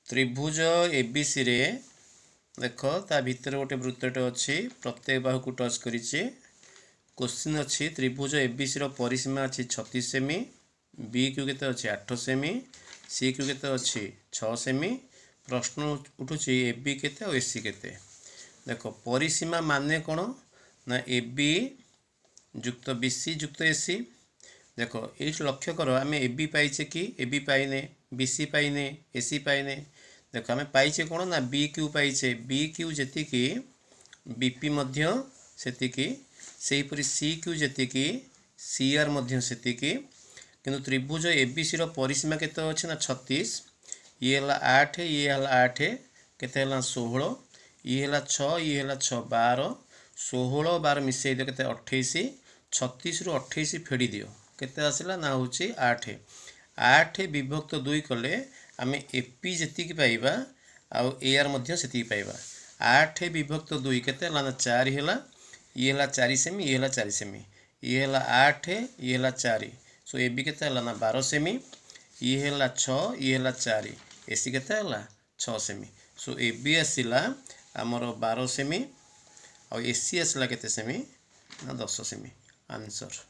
त्रिभुज एबीसी रे देख ता भितर गोटे वृत्तटे अच्छी प्रत्येक बाहु को टच करिछि। क्वेश्चन अच्छी त्रिभुज एबीसी रो परिसीमा अच्छी 36 सेमी, बी क्यू केते अच्छी 8 सेमी, सी क्यू केते अच्छी 6 सेमी। प्रश्न उठुछि एबी केते और एसी केते। देख परिसीमा माने कौन ना एबी जुक्त बीसी जुक्त एसी। देख ये लक्ष्य कर आम एबी पाइचे कि एबी पाइने, बीसी पाइने, एसी पाइने। देख आम पाइचे कौन ना बी क्यू पाइचे, बी क्यू जेतिकी बीपी मध्य सेतिकी, सेहीपरि सी क्यू जेतिकी सी आर मध्य सेतिकी। किंतु त्रिभुज एबीसी रो परिसीमा केते अछि ना 36, ये हला 8, ये हला 8 केते हला 16, ये हला 6, ये हला 6 12, 16 12 मिसई दियो केते 28, 36 रु 28 फेड़ी दियो केते आसिला ना होची 8। 8 विभक्त 2 कले आमे एपी जेतिकी पाइबा आउ एआर मध्य सेतिकी पाइबा। 8 विभक्त 2 केते हला ना 4 हला, ये हला 4 सेमी, ये हला 4 सेमी, ये हला 8, ये हला 4। सो एबी केते हला ना 12 सेमी, ये हला 6, ये हला 4, एसी केते हला 6 सेमी। सो एबी आसिला आमर 12 सेमी और एसी आसला केते सेमी ना 10 सेमी। आंसर।